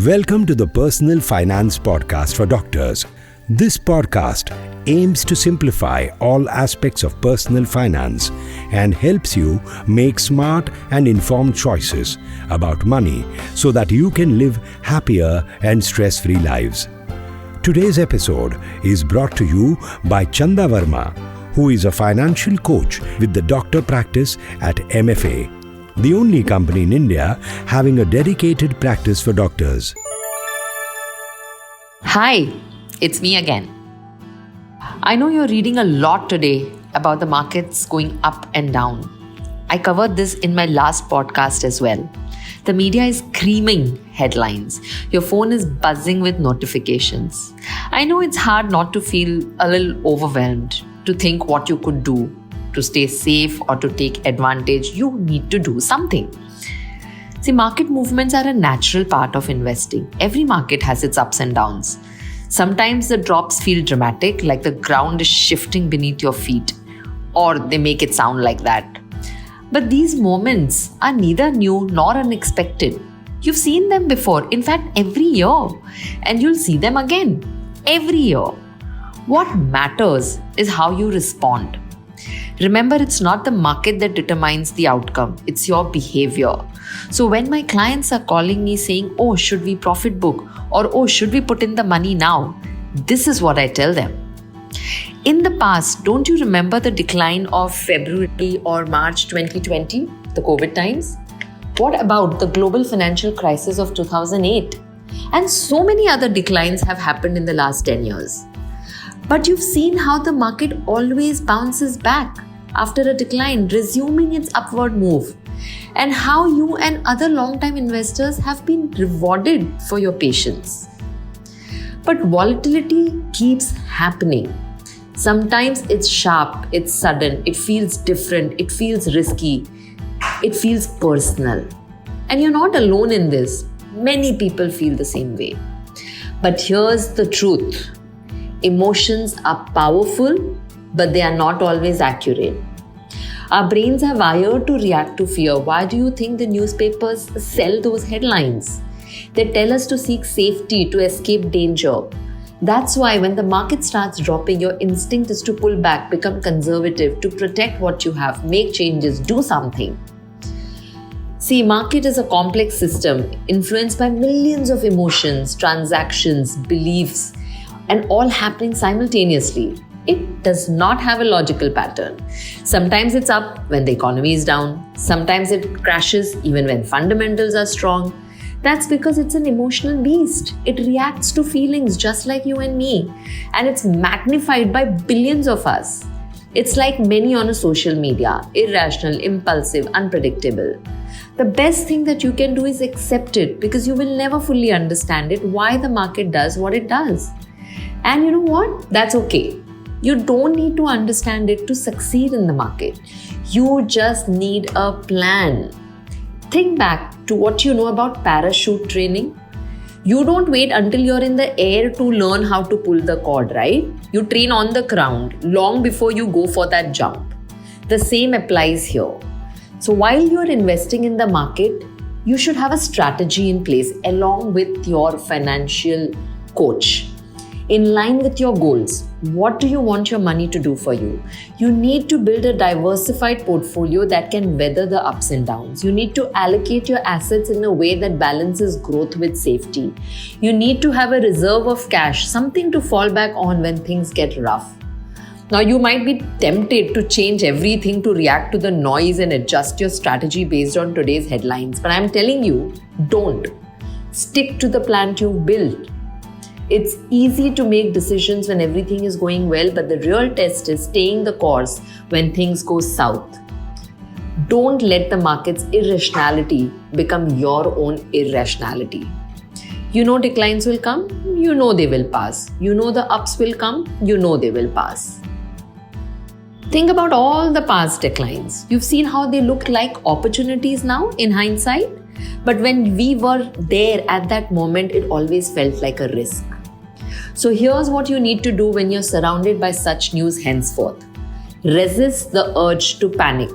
Welcome to the Personal Finance Podcast for Doctors. This podcast aims to simplify all aspects of personal finance and helps you make smart and informed choices about money so that you can live happier and stress-free lives. Today's episode is brought to you by Chanda, who is a financial coach with the doctor practice at MFA, the only company in India having a dedicated practice for doctors. Hi, it's me again. I know you're reading a lot today about the markets going up and down. I covered this in my last podcast as well. The media is screaming headlines. Your phone is buzzing with notifications. I know it's hard not to feel a little overwhelmed, to think what you could do. To stay safe or to take advantage, you need to do something. See, market movements are a natural part of investing. Every market has its ups and downs. Sometimes the drops feel dramatic, like the ground is shifting beneath your feet, or they make it sound like that. But these moments are neither new nor unexpected. You've seen them before, in fact, every year, and you'll see them again, every year. What matters is how you respond. Remember, it's not the market that determines the outcome, it's your behavior. So when my clients are calling me saying, oh, should we profit book? Or, oh, should we put in the money now? This is what I tell them. In the past, don't you remember the decline of February or March 2020, the COVID times? What about the global financial crisis of 2008? And so many other declines have happened in the last 10 years. But you've seen how the market always bounces back after a decline, resuming its upward move, and how you and other long-time investors have been rewarded for your patience. But volatility keeps happening. Sometimes it's sharp, it's sudden, it feels different, it feels risky, it feels personal. And you're not alone in this. Many people feel the same way. But here's the truth. Emotions are powerful, but they are not always accurate. Our brains are wired to react to fear. Why do you think the newspapers sell those headlines? They tell us to seek safety, to escape danger. That's why when the market starts dropping, your instinct is to pull back, become conservative, to protect what you have, make changes, do something. See, market is a complex system influenced by millions of emotions, transactions, beliefs, and all happening simultaneously. It does not have a logical pattern. Sometimes it's up when the economy is down. Sometimes it crashes even when fundamentals are strong. That's because it's an emotional beast. It reacts to feelings just like you and me. And it's magnified by billions of us. It's like many on a social media, irrational, impulsive, unpredictable. The best thing that you can do is accept it because you will never fully understand it, why the market does what it does. And you know what? That's okay. You don't need to understand it to succeed in the market. You just need a plan. Think back to what you know about parachute training. You don't wait until you're in the air to learn how to pull the cord, right? You train on the ground long before you go for that jump. The same applies here. So while you're investing in the market, you should have a strategy in place along with your financial coach. In line with your goals, what do you want your money to do for you? You need to build a diversified portfolio that can weather the ups and downs. You need to allocate your assets in a way that balances growth with safety. You need to have a reserve of cash, something to fall back on when things get rough. Now, you might be tempted to change everything to react to the noise and adjust your strategy based on today's headlines. But I'm telling you, don't. Stick to the plan you've built. It's easy to make decisions when everything is going well, but the real test is staying the course when things go south. Don't let the market's irrationality become your own irrationality. You know declines will come, you know they will pass. You know the ups will come, you know they will pass. Think about all the past declines. You've seen how they look like opportunities now in hindsight. But when we were there at that moment, it always felt like a risk. So here's what you need to do when you're surrounded by such news henceforth. Resist the urge to panic.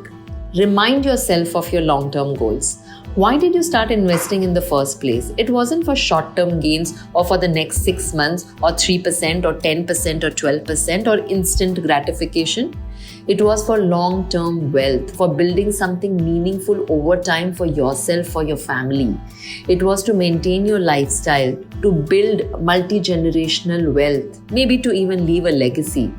Remind yourself of your long-term goals. Why did you start investing in the first place? It wasn't for short-term gains or for the next 6 months or 3% or 10% or 12% or instant gratification. It was for long-term wealth, for building something meaningful over time for yourself, for your family. It was to maintain your lifestyle, to build multi-generational wealth, maybe to even leave a legacy.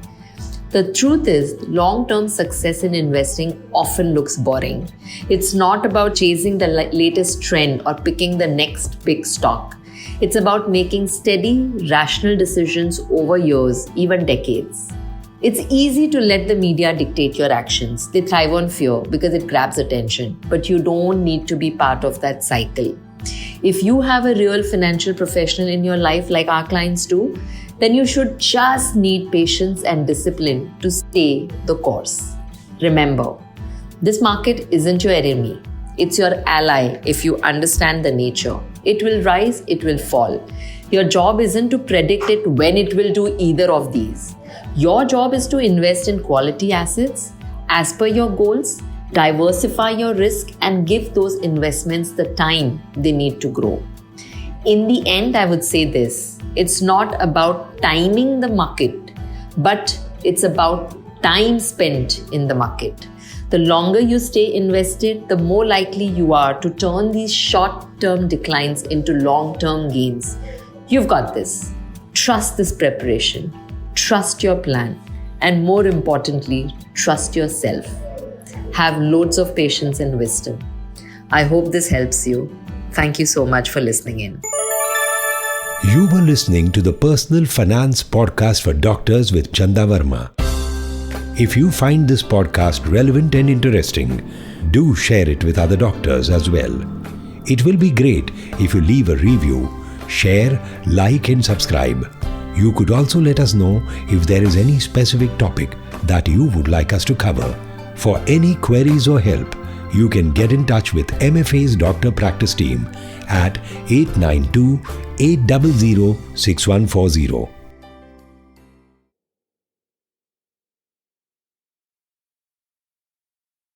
The truth is, long-term success in investing often looks boring. It's not about chasing the latest trend or picking the next big stock. It's about making steady, rational decisions over years, even decades. It's easy to let the media dictate your actions. They thrive on fear because it grabs attention, but you don't need to be part of that cycle. If you have a real financial professional in your life like our clients do, then you should just need patience and discipline to stay the course. Remember, this market isn't your enemy. It's your ally if you understand the nature. It will rise, it will fall. Your job isn't to predict it when it will do either of these. Your job is to invest in quality assets as per your goals, diversify your risk, and give those investments the time they need to grow. In the end, I would say this. It's not about timing the market, but it's about time spent in the market. The longer you stay invested, the more likely you are to turn these short-term declines into long-term gains. You've got this. Trust this preparation. Trust your plan. And more importantly, trust yourself. Have loads of patience and wisdom. I hope this helps you. Thank you so much for listening in. You were listening to the Personal Finance Podcast for Doctors with Chanda Verma. If you find this podcast relevant and interesting, do share it with other doctors as well. It will be great if you leave a review, share, like and subscribe. You could also let us know if there is any specific topic that you would like us to cover. For any queries or help, you can get in touch with MFA's Doctor Practice Team at 892-800-6140.